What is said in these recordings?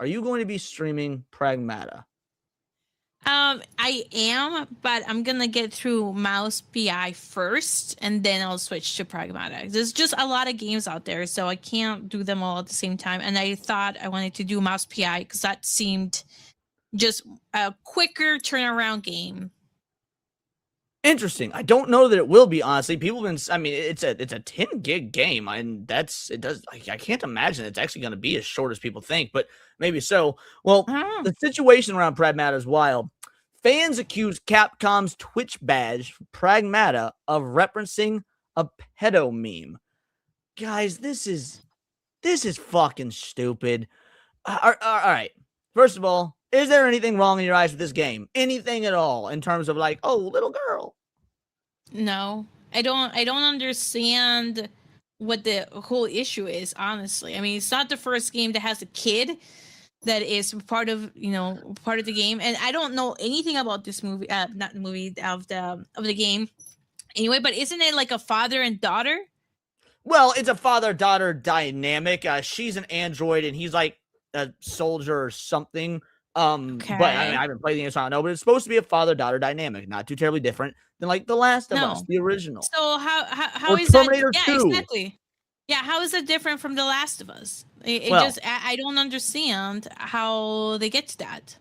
Are you going to be streaming Pragmata? I am, but I'm gonna get through Mouse PI first, and then I'll switch to Pragmata. There's just a lot of games out there, so I can't do them all at the same time. And I thought I wanted to do Mouse PI because that seemed just a quicker turnaround game. Interesting. I don't know that it will be, honestly. People have been, I mean, it's a 10 gig game, and I can't imagine it's actually going to be as short as people think, but maybe so. Well, the situation around Pragmata is wild. Fans accuse Capcom's Twitch badge, Pragmata, of referencing a pedo meme. Guys, this is fucking stupid. All right. First of all, is there anything wrong in your eyes with this game? Anything at all in terms of like, oh, little girl? No, I don't understand what the whole issue is, honestly. I mean, it's not the first game that has a kid that is part of the game, and I don't know anything about this movie, not the movie, of the game anyway. But isn't it like a father and daughter? Well, it's a father-daughter dynamic. She's an android, and he's like a soldier or something. Okay. But I haven't played the game, so I don't know. But it's supposed to be a father-daughter dynamic, not too terribly different than like The Last of Us, the original. So how or is Terminator that? 2. Yeah, exactly. Yeah, how is it different from The Last of Us? I don't understand how they get to that.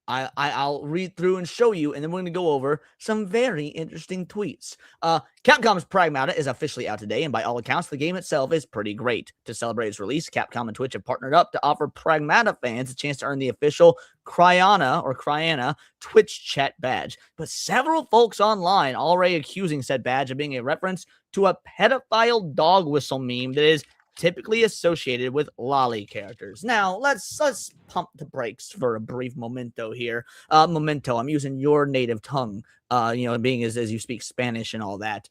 I'll read through and show you, and then we're going to go over some very interesting tweets. Capcom's Pragmata is officially out today, and by all accounts, the game itself is pretty great. To celebrate its release, Capcom and Twitch have partnered up to offer Pragmata fans a chance to earn the official Cryana Twitch chat badge. But several folks online already accusing said badge of being a reference to a pedophile dog whistle meme that is typically associated with lolly characters. Now, let's pump the brakes for a brief momento here. Memento, I'm using your native tongue, being as you speak Spanish and all that.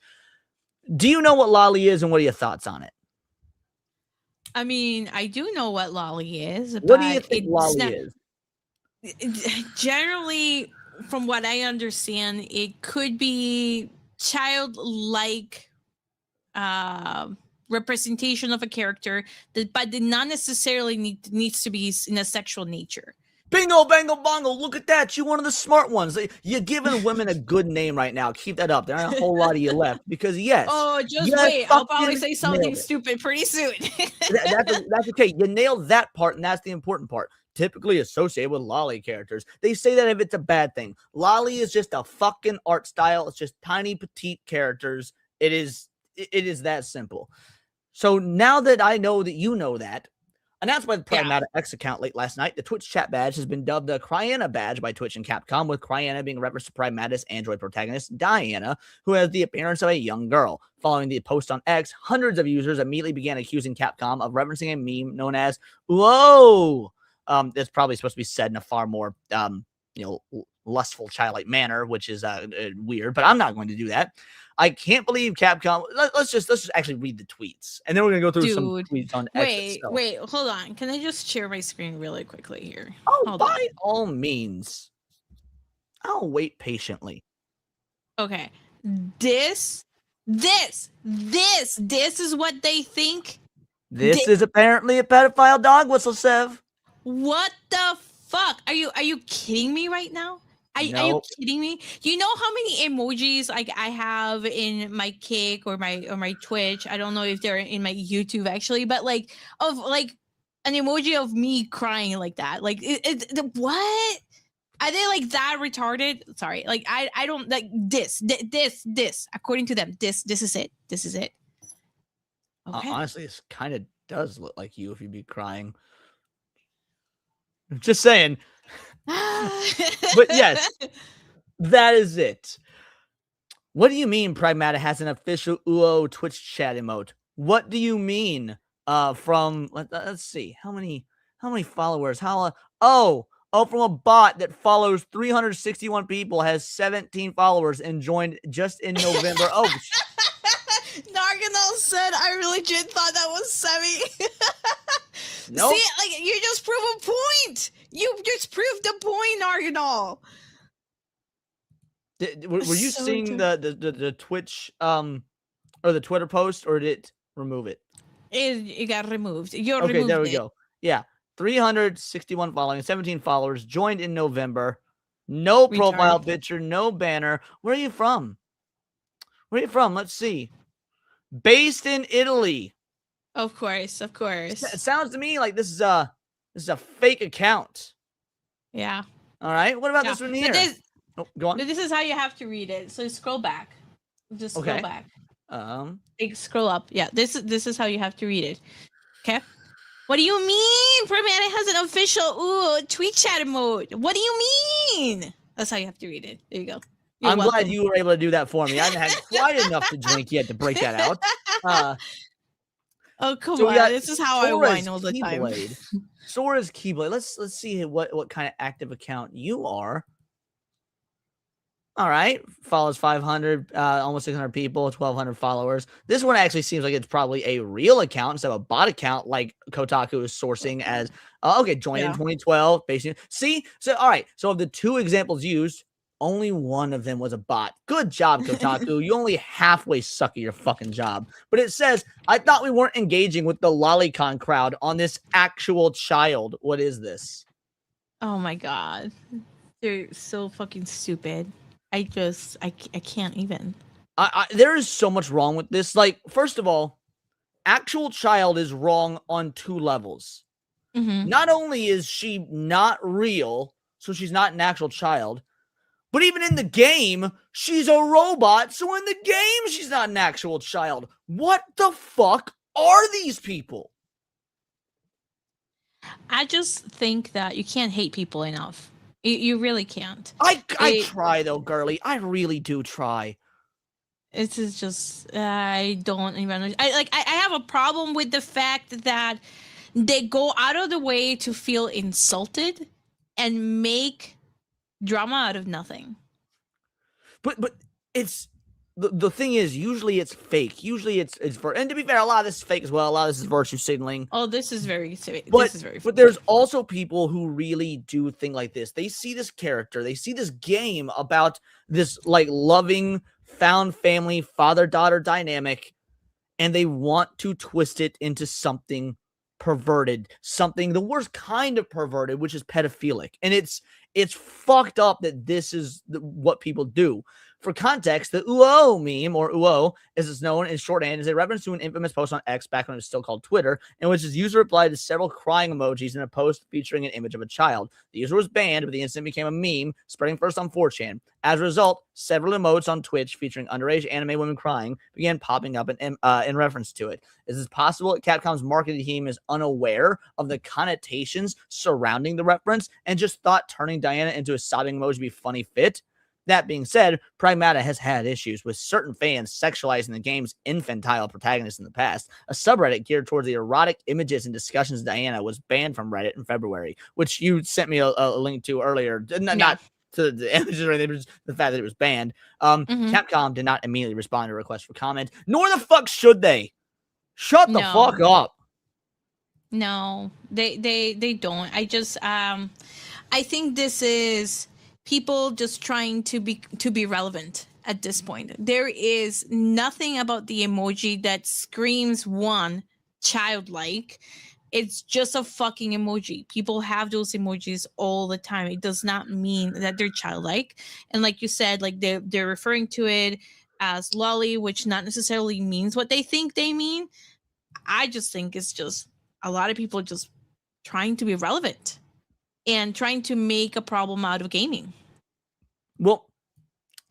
Do you know what lolly is, and what are your thoughts on it? I mean, I do know what lolly is. What do you think lolly is? Generally, from what I understand, it could be childlike representation of a character, but not necessarily needs to be in a sexual nature. Bingo, bango, bongo. Look at that. You're one of the smart ones. You're giving women a good name right now. Keep that up. There aren't a whole lot of you left because, yes. Oh, just wait. I'll probably say something stupid pretty soon. That's okay. You nailed that part, and that's the important part. Typically associated with lolly characters. They say that if it's a bad thing. Lolly is just a fucking art style. It's just tiny, petite characters. It is that simple. So now that I know that you know that, announced by the Pragmata X account late last night, the Twitch chat badge has been dubbed the Cryana badge by Twitch and Capcom, with Cryana being a reference to Pragmata's android protagonist, Diana, who has the appearance of a young girl. Following the post on X, hundreds of users immediately began accusing Capcom of referencing a meme known as "Whoa." That's probably supposed to be said in a far more, lustful, childlike manner, which is weird, but I'm not going to do that. I can't believe Capcom. Let's just actually read the tweets, and then we're gonna go through some tweets on X. Wait, hold on. Can I just share my screen really quickly here? Oh, by all means. I'll wait patiently. Okay, this is what they think. This is apparently a pedophile dog whistle, Sev. What the fuck? Are you kidding me right now? Are you kidding me? You know how many emojis I have in my Kick or my Twitch? I don't know if they're in my YouTube actually, but of an emoji of me crying like that. Like what? Are they like that retarded? Sorry, I don't like this. According to them, this is it. This is it. Okay. Honestly, this kind of does look like you if you'd be crying. I'm just saying. But yes, that is it. What do you mean Pragmata has an official UO Twitch chat emote? What do you mean? From let's see, how many followers? From a bot that follows 361 people, has 17 followers, and joined just in November. Narganol said, I legit thought that was Semi. Nope. See, you just prove a point. You just proved the point, Narganol. Were you seeing the Twitch or the Twitter post, or did it remove it? It got removed. Okay, there we go. Yeah. 361 following, 17 followers, joined in November. No profile Retard. picture, no banner. Where are you from? Where are you from? Let's see. Based in Italy. Of course. It sounds to me like this is a fake account. Yeah. All right. What about Yeah. this one here? Go on. But this is how you have to read it. So scroll back. Just scroll back. Scroll up. Yeah. This is how you have to read it. Okay. What do you mean? Pragmata has an official tweet chat emote. What do you mean? That's how you have to read it. There you go. I'm glad you were able to do that for me. I haven't had quite enough to drink yet to break that out. Oh, come on. This is how I whine all the time. Sora's Keyblade. Let's see what kind of active account you are. All right. Follows 500, almost 600 people, 1,200 followers. This one actually seems like it's probably a real account instead of a bot account like Kotaku is sourcing as, joined in 2012. Basically. See? So, all right. So, of the two examples used, only one of them was a bot. Good job, Kotaku. You only halfway suck at your fucking job. But it says, I thought we weren't engaging with the lolicon crowd on this actual child. What is this? Oh, my God. They're so fucking stupid. I can't even. There is so much wrong with this. Like, first of all, actual child is wrong on two levels. Mm-hmm. Not only is she not real, so she's not an actual child, but even in the game, she's a robot, so in the game, she's not an actual child. What the fuck are these people? I just think that you can't hate people enough. You really can't. I try, though, girly. I really do try. This is just, I don't even, I have a problem with the fact that they go out of the way to feel insulted and make drama out of nothing. But it's, the thing is, usually it's fake. Usually it's for, and to be fair, a lot of this is fake as well. A lot of this is virtue signaling. Oh, this is very fake. But there's also people who really do think like this. They see this character, they see this game about this like loving found family father-daughter dynamic, and they want to twist it into something perverted, something the worst kind of perverted, which is pedophilic. And it's fucked up that this is what people do. For context, the Uo meme, or Uo, as it's known in shorthand, is a reference to an infamous post on X back when it was still called Twitter, in which his user replied to several crying emojis in a post featuring an image of a child. The user was banned, but the incident became a meme, spreading first on 4chan. As a result, several emotes on Twitch featuring underage anime women crying began popping up in reference to it. Is it possible that Capcom's marketing team is unaware of the connotations surrounding the reference and just thought turning Diana into a sobbing emoji would be funny fit? That being said, Pragmata has had issues with certain fans sexualizing the game's infantile protagonist in the past. A subreddit geared towards the erotic images and discussions of Diana was banned from Reddit in February, which you sent me a link to earlier. Not to the images or anything, but just the fact that it was banned. Capcom did not immediately respond to a request for comment, nor the fuck should they. Shut the fuck up. No, they don't. I think this is people just trying to be relevant at this point. There is nothing about the emoji that screams one childlike. It's just a fucking emoji. People have those emojis all the time. It does not mean that they're childlike. And like you said, like they're referring to it as lolly, which not necessarily means what they think they mean. I just think it's just a lot of people just trying to be relevant and trying to make a problem out of gaming. Well,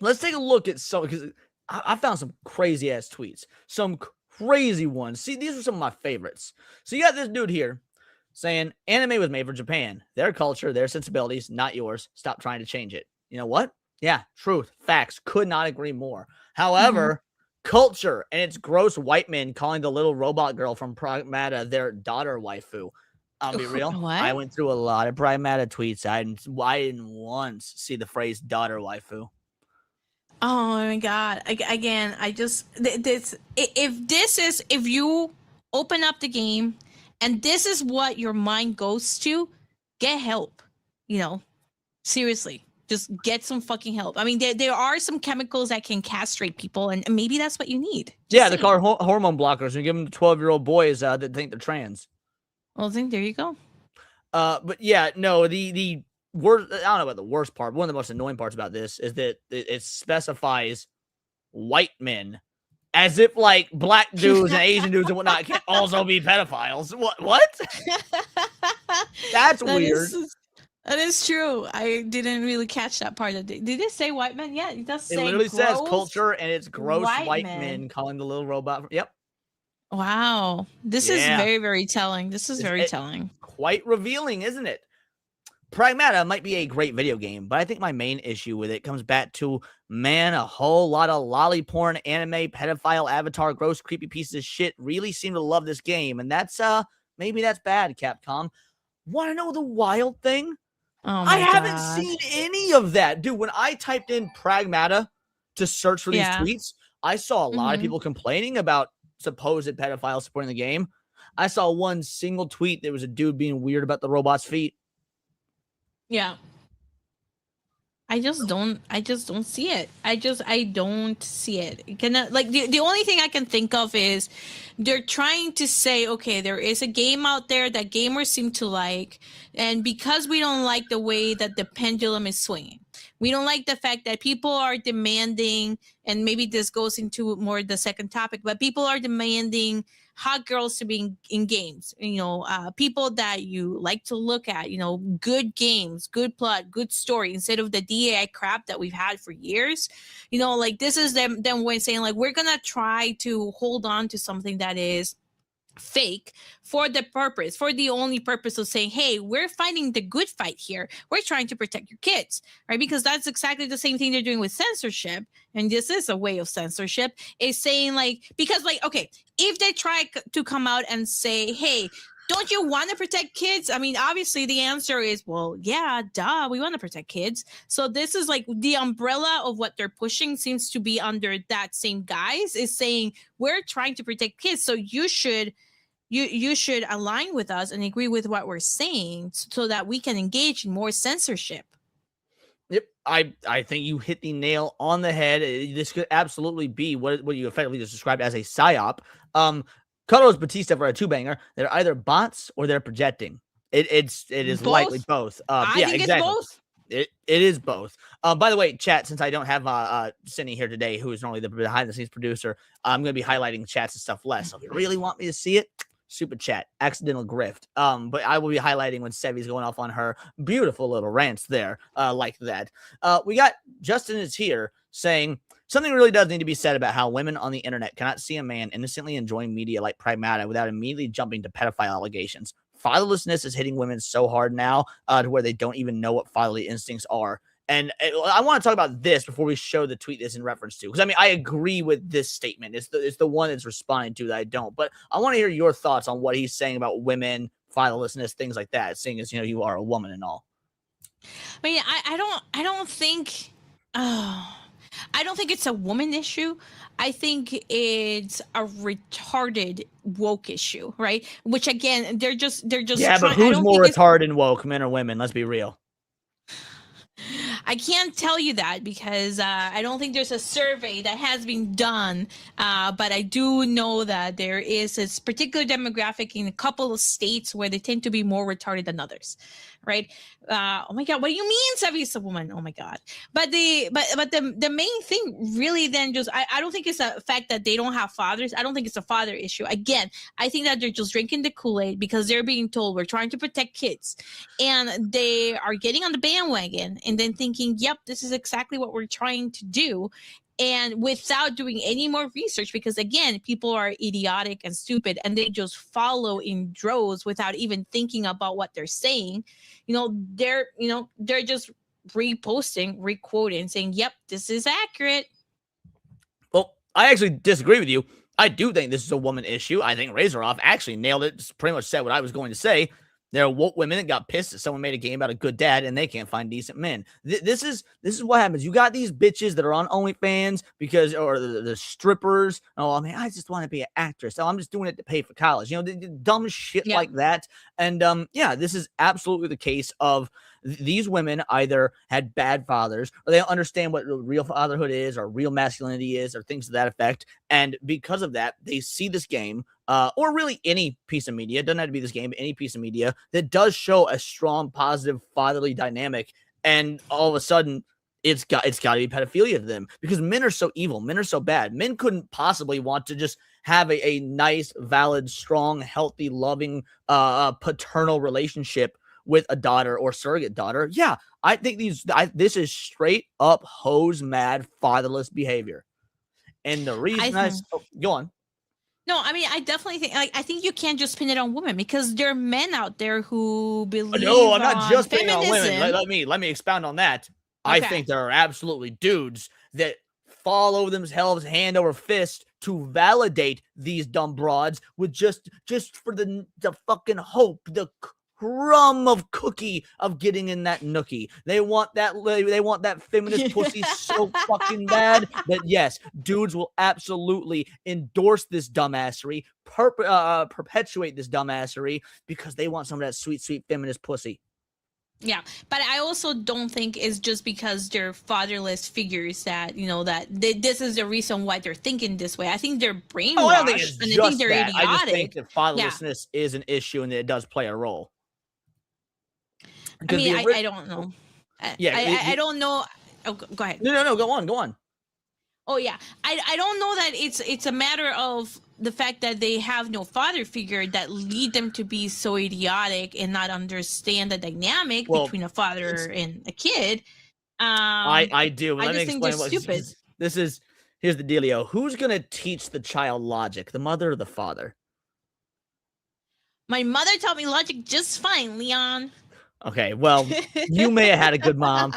let's take a look at some, because I found some crazy ass tweets, some crazy ones. See, these are some of my favorites. So you got this dude here saying anime was made for Japan, their culture, their sensibilities, not yours. Stop trying to change it. You know what? Yeah, truth, facts. Could not agree more. However, culture and its gross white men calling the little robot girl from Pragmata their daughter waifu. I'll be real. What? I went through a lot of Pragmata tweets. I didn't once see the phrase daughter waifu. Oh my god! Again, I just if you open up the game and this is what your mind goes to, get help. You know, seriously, just get some fucking help. I mean, there are some chemicals that can castrate people, and maybe that's what you need. Yeah, they're called hormone blockers. You give them to 12-year-old boys that think they're trans. Well, then there you go. But yeah, no, the worst, I don't know about the worst part. One of the most annoying parts about this is that it specifies white men as if like black dudes and Asian dudes and whatnot can't also be pedophiles. What? That's That weird. that is true. I didn't really catch that part of it. Did it say white men? Yeah, it does It say literally says gross culture, and it's gross white men. men calling the little robot. Yep. Wow. This is Yeah. very, very telling. This is very telling. Quite revealing, isn't it? Pragmata might be a great video game, but I think my main issue with it comes back to, man, a whole lot of lolly porn, anime, pedophile, avatar, gross, creepy pieces of shit really seem to love this game. And that's, maybe that's bad, Capcom. Want to know the wild thing? Oh I my haven't God. seen any of that. Dude, when I typed in Pragmata to search for these tweets, I saw a lot of people complaining about supposed pedophiles supporting the game. I saw one single tweet. There was a dude being weird about the robot's feet. Yeah. I just don't see it. I don't see it. Like the only thing I can think of is they're trying to say, okay, there is a game out there that gamers seem to like, and because we don't like the way that the pendulum is swinging, we don't like the fact that people are demanding, and maybe this goes into more the second topic, but people are demanding hot girls to be in games, people that you like to look at, good games, good plot, good story, instead of the DAI crap that we've had for years. Like this is them way saying like, we're gonna try to hold on to something that is fake for the only purpose of saying, hey, we're fighting the good fight here, we're trying to protect your kids, right? Because that's exactly the same thing they're doing with censorship, and this is a way of censorship, is saying like, because like, okay, if they try to come out and say, hey, don't you want to protect kids? I mean, obviously the answer is, well, yeah, duh, we want to protect kids. So this is like the umbrella of what they're pushing seems to be under that same guise, is saying we're trying to protect kids, so you should align with us and agree with what we're saying so that we can engage in more censorship. Yep, I think you hit the nail on the head. This could absolutely be what you effectively just described as a psyop. Carlos Batista for a two-banger. They're either bots or they're projecting. It is both. Likely both. I think exactly. It's both. It is both. By the way, chat, since I don't have Cindy here today, who is normally the behind-the-scenes producer, I'm going to be highlighting chats and stuff less. So if you really want me to see it, super chat, accidental grift. But I will be highlighting when Sevi's going off on her beautiful little rants there, like that. We got Justin is here saying, something really does need to be said about how women on the internet cannot see a man innocently enjoying media like Pragmata without immediately jumping to pedophile allegations. Fatherlessness is hitting women so hard now to where they don't even know what fatherly instincts are. And I want to talk about this before we show the tweet this in reference to, because I mean, I agree with this statement. It's the one that's responding to that I don't. But I want to hear your thoughts on what he's saying about women, fatherlessness, things like that, seeing as, you are a woman and all. I mean, I don't think it's a woman issue. I think it's a retarded woke issue, right? Which again, they're just yeah, but who's more retarded and woke, men or women? Let's be real. I can't tell you that because I don't think there's a survey that has been done, but I do know that there is this particular demographic in a couple of states where they tend to be more retarded than others, right? Oh my God, what do you mean Savi's a woman? Oh my God. But the main thing really then just, I don't think it's a fact that they don't have fathers. I don't think it's a father issue. Again, I think that they're just drinking the Kool-Aid because they're being told we're trying to protect kids, and they are getting on the bandwagon and then thinking, yep, this is exactly what we're trying to do. And without doing any more research, because again, people are idiotic and stupid and they just follow in droves without even thinking about what they're saying. They're just reposting, requoting, saying, yep, this is accurate. Well, I actually disagree with you. I do think this is a woman issue. I think Razoroff actually nailed it. Just pretty much said what I was going to say. There are woke women that got pissed that someone made a game about a good dad and they can't find decent men. This is what happens. You got these bitches that are on OnlyFans or the strippers. Oh, I mean, I just want to be an actress. Oh, I'm just doing it to pay for college. The dumb shit like that. And yeah, this is absolutely the case of These women either had bad fathers, or they don't understand what real fatherhood is, or real masculinity is, or things to that effect. And because of that, they see this game, or really any piece of media, it doesn't have to be this game, but any piece of media that does show a strong, positive fatherly dynamic, and all of a sudden, it's got to be pedophilia to them, because men are so evil, men are so bad. Men couldn't possibly want to just have a nice, valid, strong, healthy, loving, paternal relationship with a daughter or surrogate daughter. Yeah, I think this is straight up hose mad fatherless behavior. And the reason go on. No, I mean, I definitely think, like, I think you can't just pin it on women, because there are men out there who believe. No, I'm not just pinning on women. Let me expound on that. Okay. I think there are absolutely dudes that fall over themselves hand over fist to validate these dumb broads with just for the fucking hope, the crumb of cookie of getting in that nookie. They want that feminist pussy so fucking bad that yes, dudes will absolutely endorse this dumbassery, perpetuate this dumbassery, because they want some of that sweet, sweet feminist pussy. Yeah, but I also don't think it's just because they're fatherless figures that, that this is the reason why they're thinking this way. I think they're brainwashed. Oh, I don't think it's just I think they're that. idiotic. I just think that fatherlessness is an issue, and that it does play a role. I mean, I don't know. I don't know. Oh, go ahead. No, go on. Oh yeah, I don't know that it's a matter of the fact that they have no father figure that lead them to be so idiotic and not understand the dynamic between a father and a kid. I do. I just think they're stupid. Here's the dealio. Who's gonna teach the child logic, the mother or the father? My mother taught me logic just fine, Leon. Okay, well, you may have had a good mom.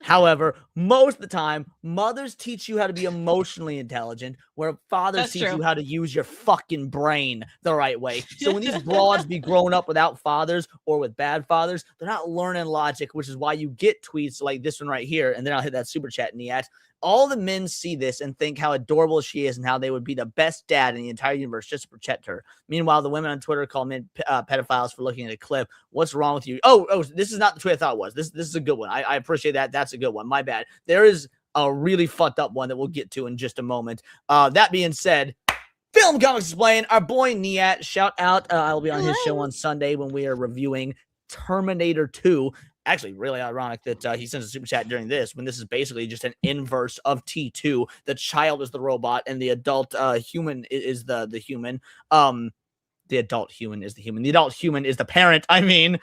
However, most of the time, mothers teach you how to be emotionally intelligent, where fathers teach you how to use your fucking brain the right way. So when these broads be growing up without fathers or with bad fathers, they're not learning logic, which is why you get tweets like this one right here, and then I'll hit that super chat in the ass. All the men see this and think how adorable she is and how they would be the best dad in the entire universe just to protect her. Meanwhile, the women on Twitter call men pedophiles for looking at a clip. What's wrong with you? Oh, this is not the tweet I thought it was. This is a good one. I appreciate that. That's a good one. My bad. There is a really fucked up one that we'll get to in just a moment. That being said, Film Comics Explained, our boy Niat, shout out. I'll be on his show on Sunday when we are reviewing Terminator 2. Actually, really ironic that he sends a super chat during this, when this is basically just an inverse of T2. The child is the robot, and the adult human is the human. The adult human is the human. The adult human is the parent. I mean,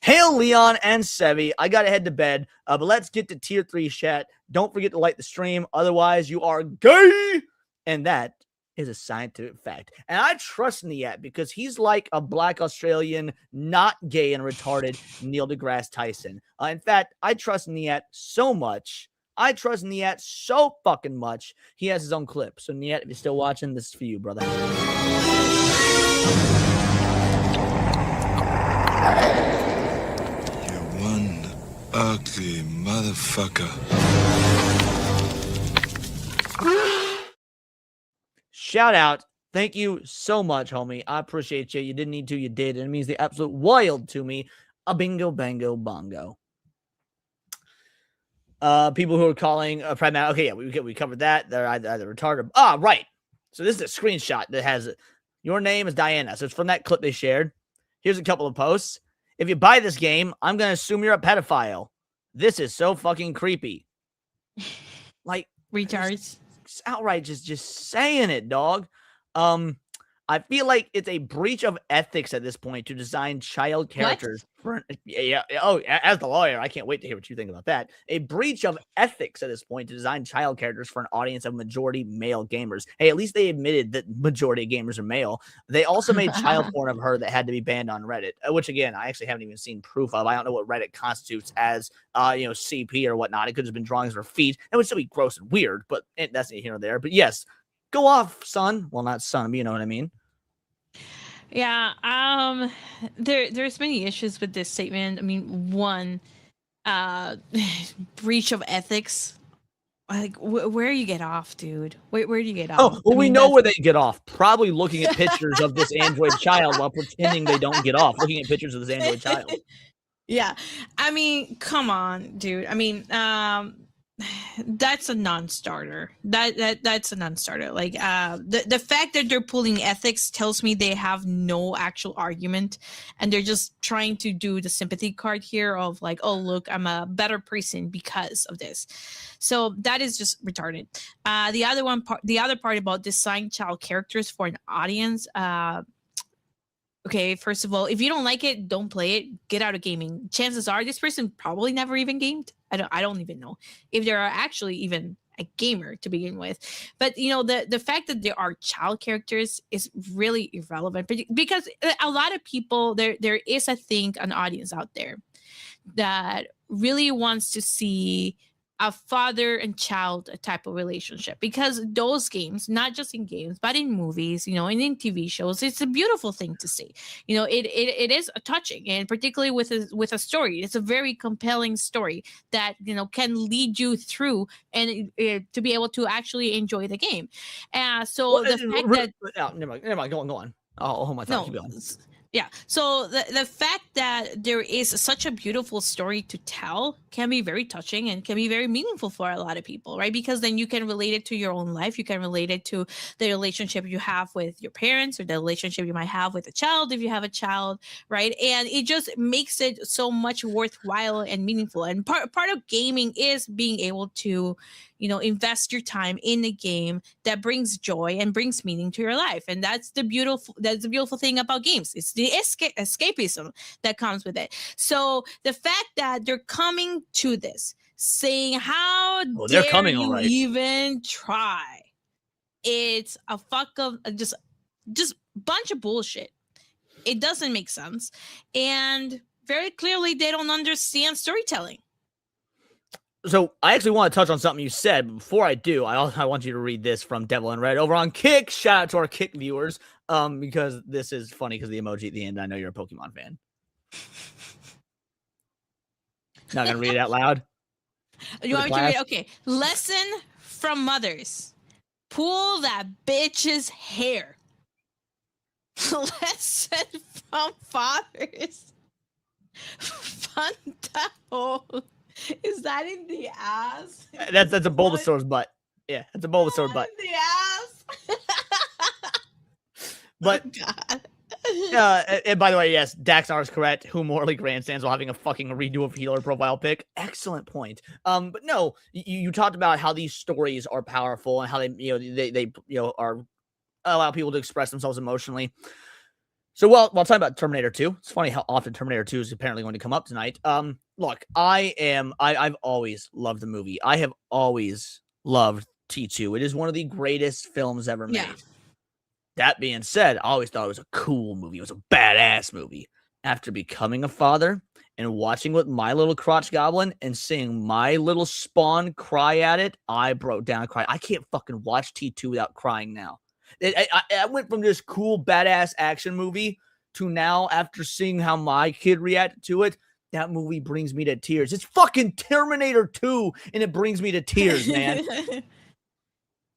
hail Leon and Sevi. I gotta head to bed, but let's get to tier 3 chat. Don't forget to like the stream, otherwise you are gay, and that is a scientific fact. And I trust Niat because he's like a black Australian, not gay and retarded Neil deGrasse Tyson. In fact, I trust Niat so much. I trust Niat so fucking much. He has his own clip. So Niat, if you're still watching, this is for you, brother. You one ugly motherfucker. Shout out. Thank you so much, homie. I appreciate you. You didn't need to. You did. And it means the absolute wild to me. A bingo, bango, bongo. People who are calling Pragmata. Okay, yeah, we covered that. They're either retarded. Right. So this is a screenshot that has your name is Diana. So it's from that clip they shared. Here's a couple of posts. If you buy this game, I'm going to assume you're a pedophile. This is so fucking creepy. Like, retards. Outright just saying it, dog. I feel like it's a breach of ethics at this point to design child characters. As the lawyer, I can't wait to hear what you think about that. A breach of ethics at this point to design child characters for an audience of majority male gamers. Hey, at least they admitted that majority of gamers are male. They also made child porn of her that had to be banned on Reddit, which again, I actually haven't even seen proof of. I don't know what Reddit constitutes as, CP or whatnot. It could have been drawings of her feet. That would still be gross and weird, but that's neither here nor there. But yes, go off, son. Well, not son, but you know what I mean. Yeah, there's many issues with this statement. I mean, one, breach of ethics. Like, where you get off, dude? Where do you get off? Oh, well, we know where they get off. Probably looking at pictures of this android child while pretending they don't get off. Looking at pictures of this android child. Yeah. I mean, come on, dude. I mean, that's a non-starter. That's a non-starter. Like the fact that they're pulling ethics tells me they have no actual argument, and they're just trying to do the sympathy card here of like, oh look, I'm a better person because of this. So that is just retarded. The other part about design child characters for an audience. Okay, first of all, if you don't like it, don't play it. Get out of gaming. Chances are this person probably never even gamed. I don't even know if there are actually even a gamer to begin with. But you know, the fact that there are child characters is really irrelevant because a lot of people there is an audience out there that really wants to see a father and child type of relationship, because those games, not just in games but in movies, you know, and in TV shows, it's a beautiful thing to see. You know, it is a touching, and particularly with a story, it's a very compelling story that, you know, can lead you through and to be able to actually enjoy the game. So the fact that never mind, go on. I'll hold my thought. no Keep going. yeah, so the fact that there is such a beautiful story to tell can be very touching and can be very meaningful for a lot of people, right? Because then you can relate it to your own life. You can relate it to the relationship you have with your parents, or the relationship you might have with a child if you have a child, right? And it just makes it so much worthwhile and meaningful. And part of gaming is being able to, you know, invest your time in a game that brings joy and brings meaning to your life. And that's the beautiful thing about games. It's the escapism that comes with it. So the fact that they're coming to this saying, how They're dare coming, all you right. even try, it's a fuck of just bunch of bullshit. It doesn't make sense, and very clearly they don't understand storytelling. So I actually want to touch on something you said, but before I do, I want you to read this from Devil in Red over on Kick. Shout out to our Kick viewers, because this is funny because the emoji at the end. I know you're a Pokemon fan. Not gonna read it out loud. You want me to read? Okay. Lesson from mothers: pull that bitch's hair. Lesson from fathers: Fanta. Is that in the ass? That's a Bulbasaur's butt. Yeah, that's a Bulbasaur butt. In the ass. But Oh, God. And by the way, yes, Daxar is correct. Who morally grandstands while having a fucking redo of healer profile pick? Excellent point. But no, you talked about how these stories are powerful and how they are allow people to express themselves emotionally. So while talking about Terminator 2, it's funny how often Terminator 2 is apparently going to come up tonight. Look, I've always loved the movie. I have always loved T2. It is one of the greatest films ever made. yeah. That being said, I always thought it was a cool movie. It was a badass movie. After becoming a father and watching with my little crotch goblin and seeing my little spawn cry at it, I broke down and cried. I can't fucking watch T2 without crying now. I went from this cool, badass action movie to now, after seeing how my kid reacted to it, that movie brings me to tears. It's fucking Terminator 2, and it brings me to tears, man.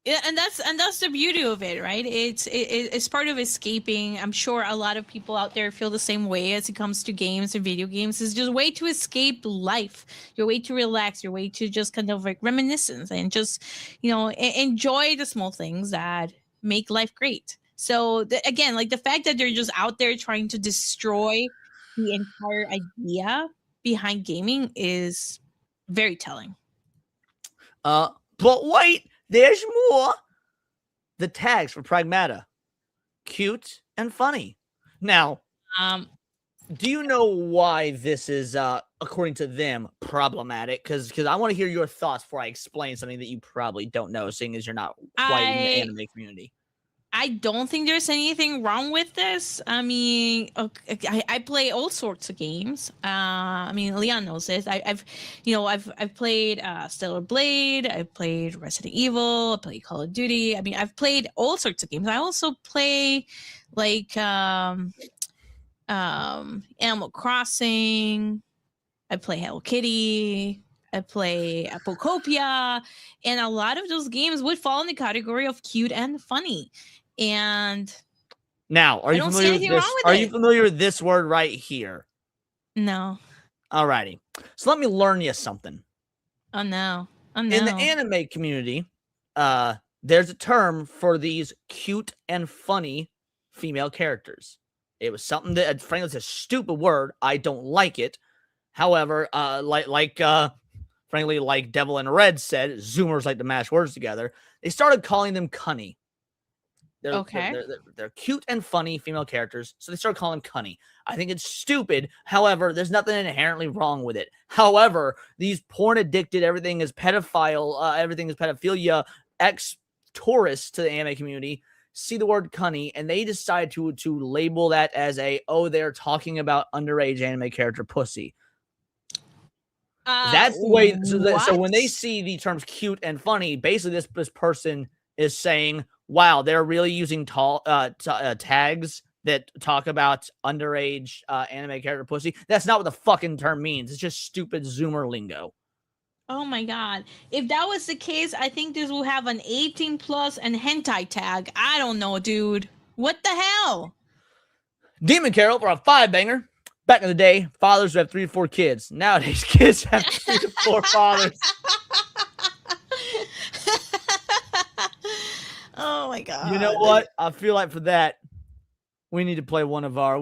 Yeah, and that's the beauty of it, right? It's part of escaping. I'm sure a lot of people out there feel the same way as it comes to games and video games. It's just a way to escape life, your way to relax, your way to just kind of like reminiscence and just, you know, enjoy the small things that make life great. So again, like the fact that they're just out there trying to destroy the entire idea behind gaming is very telling. But wait, there's more. The tags for Pragmata: cute and funny. Now, do you know why this is, according to them, problematic? Because I want to hear your thoughts before I explain something that you probably don't know, seeing as you're not quite in the anime community. I don't think there's anything wrong with this. I mean, I play all sorts of games. I mean, Leon knows this. I've played Stellar Blade. I've played Resident Evil. I played Call of Duty. I mean, I've played all sorts of games. I also play like Animal Crossing. I play Hello Kitty. I play Applecopia, and a lot of those games would fall in the category of cute and funny. And now, are you familiar with this? Are you familiar with this word right here? No. Alrighty. So let me learn you something. Oh no. Oh no. In the anime community, there's a term for these cute and funny female characters. It was something that, frankly, it's a stupid word. I don't like it. However, frankly, like Devil in Red said, Zoomers like to mash words together. They started calling them cunny. They're cute and funny female characters, so they started calling them cunny. I think it's stupid. However, there's nothing inherently wrong with it. However, these porn addicted, everything is pedophile, everything is pedophilia, ex-tourists to the anime community see the word cunny, and they decide to label that as they're talking about underage anime character pussy. That's the way. So when they see the terms cute and funny, basically this person is saying, wow, they're really using tags that talk about underage anime character pussy. That's not what the fucking term means. It's just stupid Zoomer lingo. Oh my god. If that was the case, I think this will have an 18 plus and hentai tag. I don't know, dude. What the hell? Demon Carol for a 5-banger. Back in the day, fathers would have 3 to 4 kids. Nowadays, kids have 3 to 4 fathers. Oh my god. You know what? I feel like for that, we need to play one of our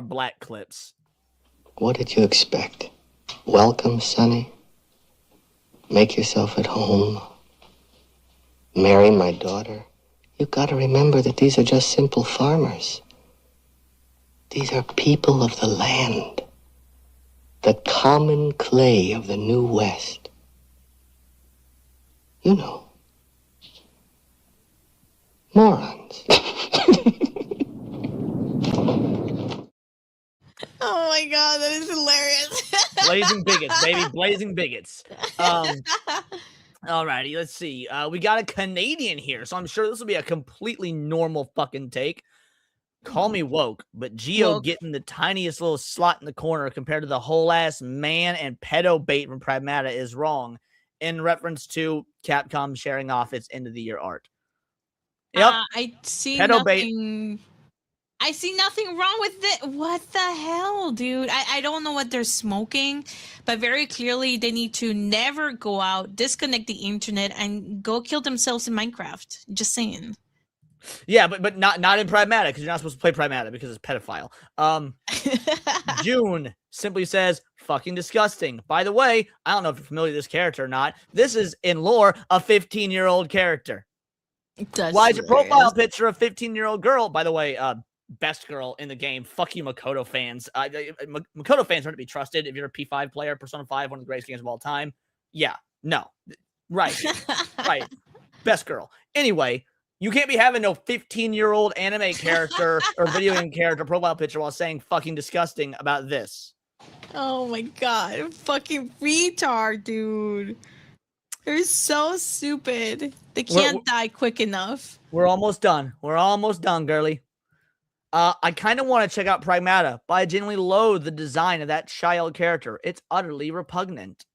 black clips. What did you expect? Welcome, Sonny. Make yourself at home. Marry my daughter. You gotta remember that these are just simple farmers. These are people of the land. The common clay of the New West. You know. Morons. Oh my god, that is hilarious. Blazing bigots, baby. Blazing bigots. Alrighty, let's see. We got a Canadian here, so I'm sure this will be a completely normal fucking take. Call me woke, but Geo getting the tiniest little slot in the corner compared to the whole ass man and pedo bait from Pragmata is wrong, in reference to Capcom sharing off its end of the year art. Yep. I see pedo nothing. Bait. I see nothing wrong with it. What the hell, dude? I don't know what they're smoking, but very clearly they need to never go out, disconnect the internet, and go kill themselves in Minecraft. Just saying. Yeah, but not in Pragmata, because you're not supposed to play Pragmata because it's pedophile. June simply says, fucking disgusting. By the way, I don't know if you're familiar with this character or not. This is, in lore, a 15-year-old character. Why is your profile picture a 15-year-old girl? By the way, best girl in the game. Fuck you, Makoto fans. Makoto fans aren't to be trusted. If you're a P5 player, Persona 5, one of the greatest games of all time. Yeah, no. Right. Right. Best girl. Anyway, you can't be having no 15-year-old anime character or video game character profile picture while saying fucking disgusting about this. Oh my god. Fucking retard, dude. They're so stupid. They can't die quick enough. We're almost done. We're almost done, girly. I kind of want to check out Pragmata, but I genuinely loathe the design of that child character. It's utterly repugnant.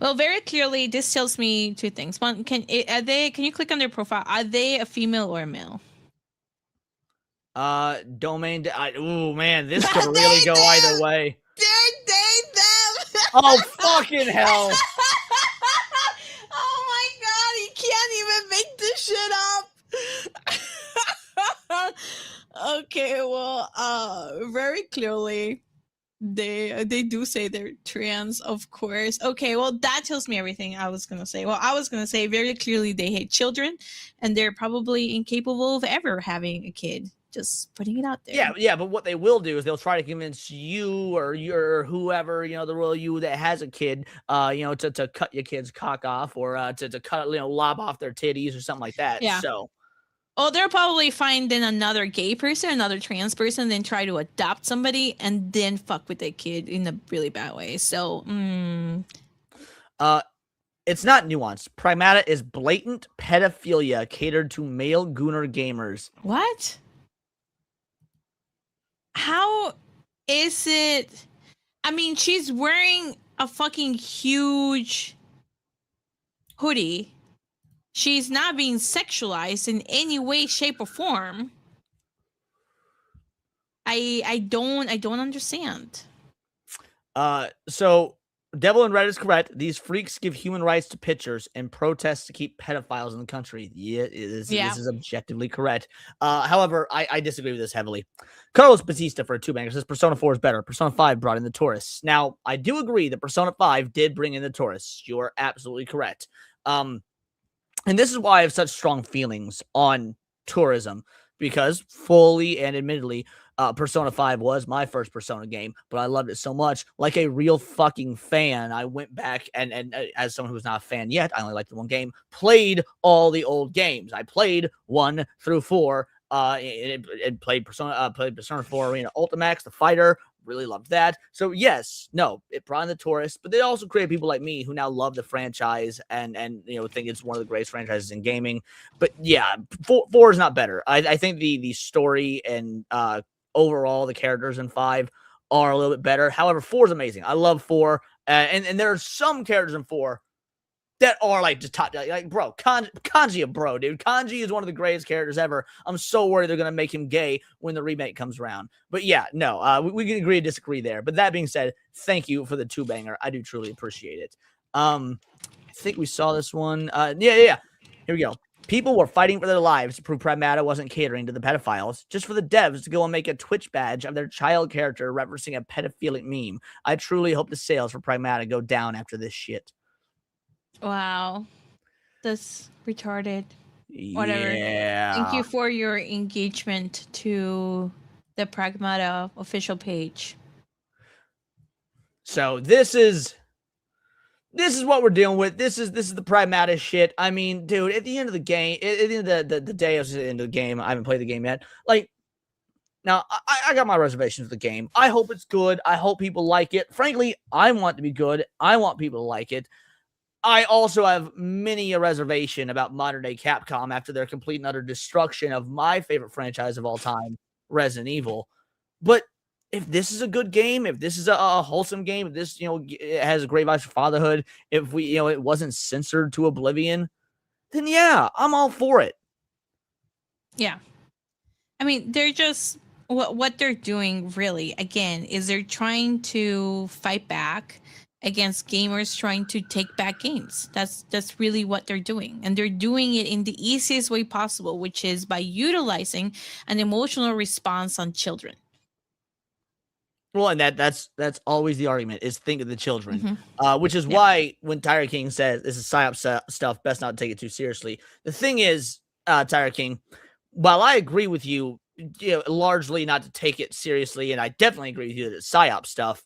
Well, very clearly, this tells me 2 things. One, can you click on their profile? Are they a female or a male? Domain. Oh man, this could really go either way. They're them. Oh fucking hell! Oh my god, you can't even make this shit up. Okay, well, very clearly. They do say they're trans, of course. Okay, well, that tells me everything I was gonna say. Well, I was gonna say very clearly they hate children, and they're probably incapable of ever having a kid. Just putting it out there. Yeah, but what they will do is they'll try to convince you or whoever, the royal you that has a kid, to cut your kid's cock off or to cut, lob off their titties or something like that. Yeah. So. Oh, they'll probably find then another gay person, another trans person, then try to adopt somebody and then fuck with their kid in a really bad way. So, it's not nuanced. Pragmata is blatant pedophilia catered to male gooner gamers. What? How is it? I mean, she's wearing a fucking huge hoodie. She's not being sexualized in any way, shape, or form. I don't understand. So Devil in Red is correct. These freaks give human rights to pitchers and protest to keep pedophiles in the country. Yeah, this is objectively correct. However, I disagree with this heavily. Carlos Batista for a two-banger says Persona 4 is better. Persona 5 brought in the tourists. Now, I do agree that Persona 5 did bring in the tourists. You are absolutely correct. And this is why I have such strong feelings on tourism, because fully and admittedly, Persona 5 was my first Persona game, but I loved it so much. Like a real fucking fan, I went back and as someone who's not a fan yet, I only liked the one game, played all the old games. I played 1 through 4, and played Persona 4 Arena Ultimax, the fighter. Really loved that. So yes, no, it brought in the tourists, but they also created people like me who now love the franchise and think it's one of the greatest franchises in gaming. But yeah, 4 is not better. I think the story and overall the characters in 5 are a little bit better. However, 4 is amazing. I love 4, and there are some characters in 4 that are like just top, like bro, Kanji, bro, dude. Kanji is one of the greatest characters ever. I'm so worried they're gonna make him gay when the remake comes around. But yeah, no, we can agree to disagree there. But that being said, thank you for the two-banger. I do truly appreciate it. I think we saw this one. Yeah. Here we go. People were fighting for their lives to prove Pragmata wasn't catering to the pedophiles, just for the devs to go and make a Twitch badge of their child character referencing a pedophilic meme. I truly hope the sales for Pragmata go down after this shit. Wow. That's retarded. Whatever. Yeah. Thank you for your engagement to the Pragmata official page. So this is what we're dealing with. This is the Pragmata shit. I mean, dude, at the end of the game, at the end of the day, I was at the end of the game. I haven't played the game yet. Like, now, I got my reservations with the game. I hope it's good. I hope people like it. Frankly, I want it to be good. I want people to like it. I also have many a reservation about modern-day Capcom after their complete and utter destruction of my favorite franchise of all time, Resident Evil. But if this is a good game, if this is a wholesome game, if this, it has a great vibes for fatherhood, if we, it wasn't censored to oblivion, then yeah, I'm all for it. Yeah. I mean, they're just, what they're doing really, again, is they're trying to fight back against gamers trying to take back games. That's really what they're doing. And they're doing it in the easiest way possible, which is by utilizing an emotional response on children. Well, and that's always the argument, is think of the children, which is why when Tyler King says this is psyop stuff, best not to take it too seriously. The thing is, Tyler King, while I agree with you, largely not to take it seriously, and I definitely agree with you that it's psyop stuff,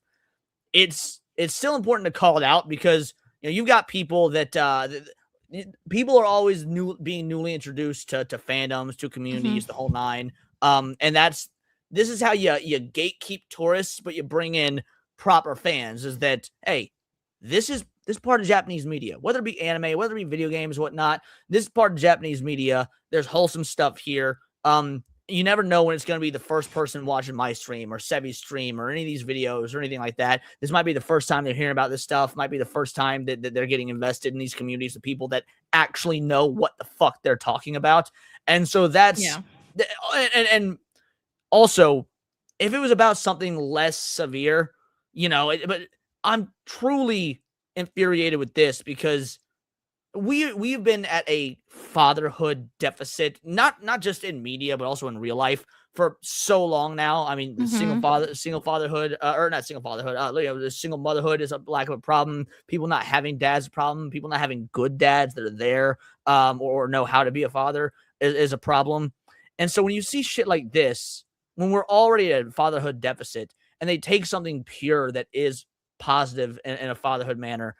it's still important to call it out, because you've got people that people are always being newly introduced to fandoms, to communities, the whole nine. And this is how you gatekeep tourists, but you bring in proper fans. Is that, hey, this part of Japanese media, whether it be anime, whether it be video games, whatnot. This is part of Japanese media. There's wholesome stuff here. You never know when it's going to be the first person watching my stream or Sebi's stream or any of these videos or anything like that. This might be the first time they're hearing about this stuff. Might be the first time that they're getting invested in these communities of people that actually know what the fuck they're talking about. And so that's, and also, if it was about something less severe, but I'm truly infuriated with this, because we've been at a fatherhood deficit, not just in media, but also in real life for so long now. I mean, single fatherhood, or not single fatherhood, the single motherhood is a lack of a problem. People not having dads is a problem. People not having good dads that are there, or know how to be a father is a problem. And so when you see shit like this, when we're already at a fatherhood deficit, and they take something pure that is positive in a fatherhood manner,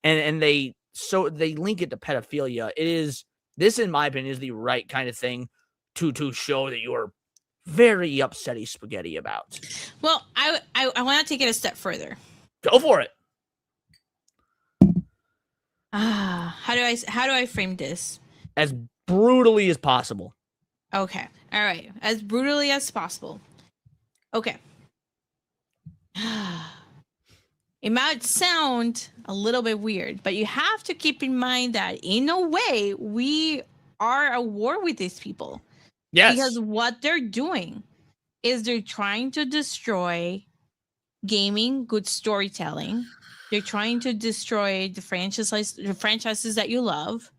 and they link it to pedophilia, this, in my opinion, is the right kind of thing to show that you're very upsetty spaghetti about. Well, I want to take it a step further. Go for it. How do I frame this? As brutally as possible. Okay. All right. As brutally as possible. Okay. It might sound a little bit weird, but you have to keep in mind that in a way, we are at war with these people. Yes. Because what they're doing is they're trying to destroy gaming, good storytelling. They're trying to destroy the franchises that you love,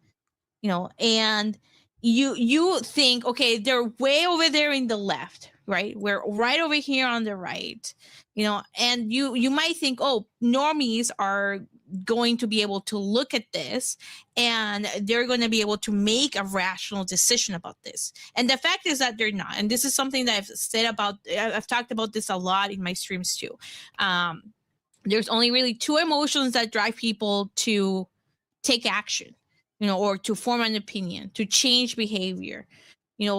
and you think, okay, they're way over there in the left, right? We're right over here on the right, and you might think, oh, normies are going to be able to look at this and they're going to be able to make a rational decision about this. And the fact is that they're not. And this is something that I've talked about this a lot in my streams too. There's only really two emotions that drive people to take action, or to form an opinion, to change behavior.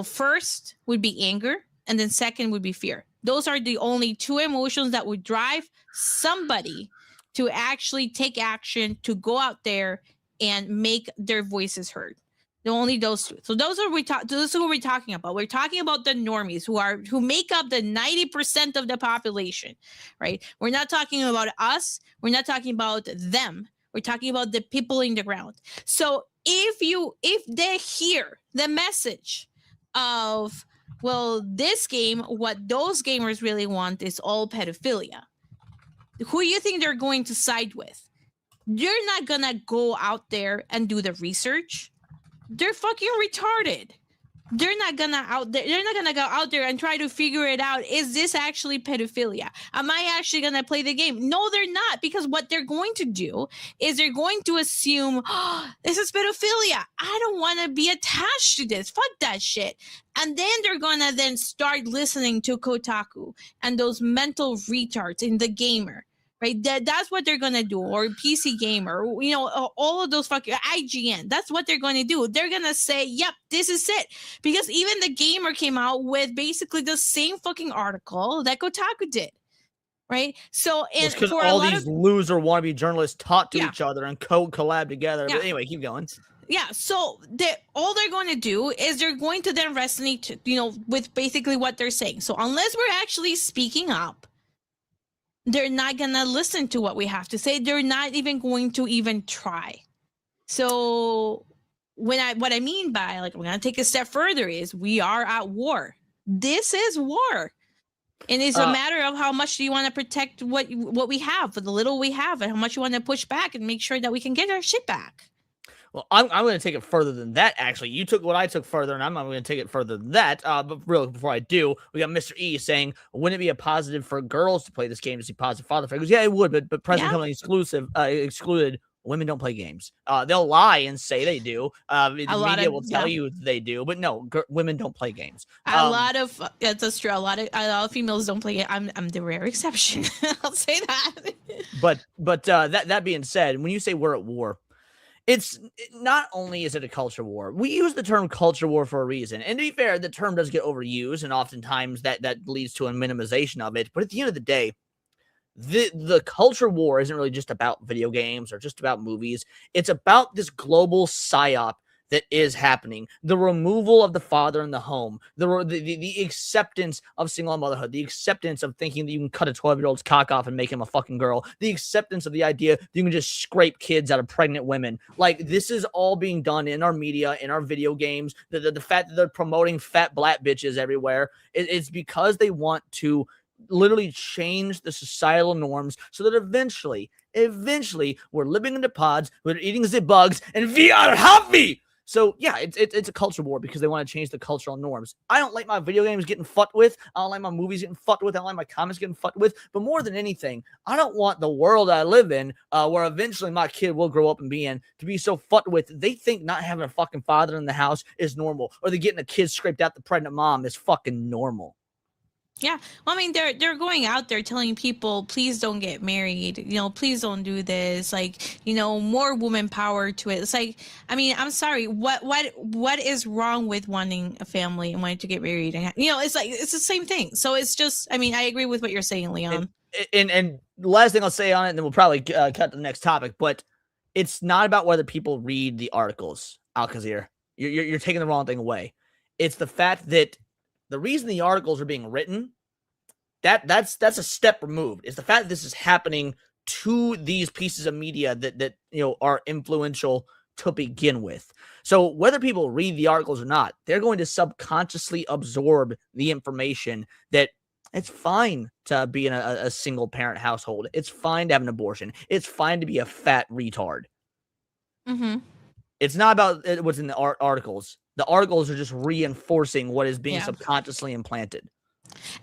First would be anger, and then second would be fear. Those are the only two emotions that would drive somebody to actually take action, to go out there and make their voices heard. Only those two. So those are who we're talking about. We're talking about the normies who make up the 90% of the population, right? We're not talking about us. We're not talking about them. We're talking about the people in the ground. So if they hear the message of, well, this game, what those gamers really want is all pedophilia, who do you think they're going to side with? You're not gonna go out there and do the research. They're fucking retarded. They're not gonna go out there and try to figure it out. Is this actually pedophilia? Am I actually gonna play the game? No, they're not, because what they're going to do is they're going to assume, oh, this is pedophilia. I don't want to be attached to this. Fuck that shit. And then they're gonna then start listening to Kotaku and those mental retards in The Gamer. Right, that's what they're gonna do, or PC Gamer, all of those fucking IGN. That's what they're gonna do. They're gonna say, "Yep, this is it," because even The Gamer came out with basically the same fucking article that Kotaku did, right? So, and because all these loser wannabe journalists talk to each other and collab together. Yeah. But anyway, keep going. Yeah, so all they're going to do is they're going to then resonate, with basically what they're saying. So unless we're actually speaking up, they're not going to listen to what we have to say. They're not even going to even try. So what I mean by, like, we're going to take a step further is we are at war. This is war. And it's a matter of how much do you want to protect what we have, for the little we have, and how much you want to push back and make sure that we can get our shit back. Well, I'm going to take it further than that, actually. You took what I took further, and I'm going to take it further than that. But really, before I do, we got Mr. E saying, wouldn't it be a positive for girls to play this game to see positive father figures? Yeah, it would, but present company excluded. Women don't play games. They'll lie and say they do. The media will tell you they do, but no, women don't play games. That's true. A lot of females don't play it. I'm the rare exception. I'll say that. But that being said, when you say we're at war, it's not only is it a culture war. We use the term culture war for a reason. And to be fair, the term does get overused, and oftentimes that leads to a minimization of it. But at the end of the day, the culture war isn't really just about video games or just about movies. It's about this global psyop that is happening. The removal of the father in the home, the acceptance of single motherhood, the acceptance of thinking that you can cut a 12-year-old's cock off and make him a fucking girl, the acceptance of the idea that you can just scrape kids out of pregnant women. Like, this is all being done in our media, in our video games. The fact that they're promoting fat black bitches everywhere, it's because they want to literally change the societal norms so that eventually we're living in the pods, we're eating the bugs, and we are happy. So yeah, it's a culture war because they want to change the cultural norms. I don't like my video games getting fucked with. I don't like my movies getting fucked with. I don't like my comics getting fucked with. But more than anything, I don't want the world I live in, where eventually my kid will grow up and be in, to be so fucked with. They think not having a fucking father in the house is normal, or they're getting a kid scraped out the pregnant mom is fucking normal. Yeah, well, I mean, they're going out there telling people, please don't get married, please don't do this, like, more woman power to it. It's like, I mean, I'm sorry, what is wrong with wanting a family and wanting to get married? And it's like, it's the same thing. So it's just, I mean, I agree with what you're saying, Leon. And the last thing I'll say on it, and then we'll probably cut to the next topic, but it's not about whether people read the articles, Alcazir. You're taking the wrong thing away. It's the fact that the reason the articles are being written, that's a step removed. It's the fact that this is happening to these pieces of media that are influential to begin with. So whether people read the articles or not, they're going to subconsciously absorb the information that It's fine to be in a single parent household. It's fine to have an abortion. It's fine to be a fat retard. Mm-hmm. It's not about what's in the articles. The articles are just reinforcing what is being subconsciously implanted.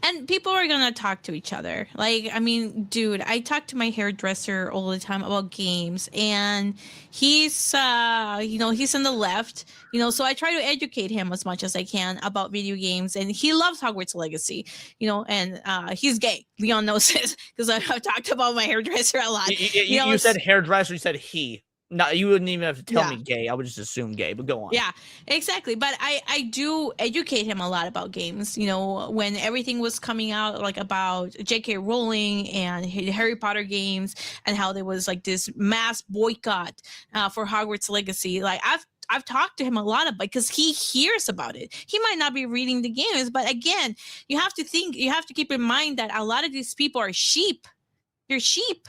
And people are gonna talk to each other. Like, I mean, dude, I talk to my hairdresser all the time about games, and he's he's on the left, so I try to educate him as much as I can about video games, and he loves Hogwarts Legacy, and he's gay. Leon knows this because I've talked about my hairdresser a lot. You said hairdresser, you said he. No, you wouldn't even have to tell me gay. I would just assume gay, but go on. Yeah, exactly. But I do educate him a lot about games. When everything was coming out, like about J.K. Rowling and Harry Potter games, and how there was like this mass boycott for Hogwarts Legacy. Like I've talked to him a lot about, because he hears about it. He might not be reading the games, but again, you have to keep in mind that a lot of these people are sheep. They're sheep.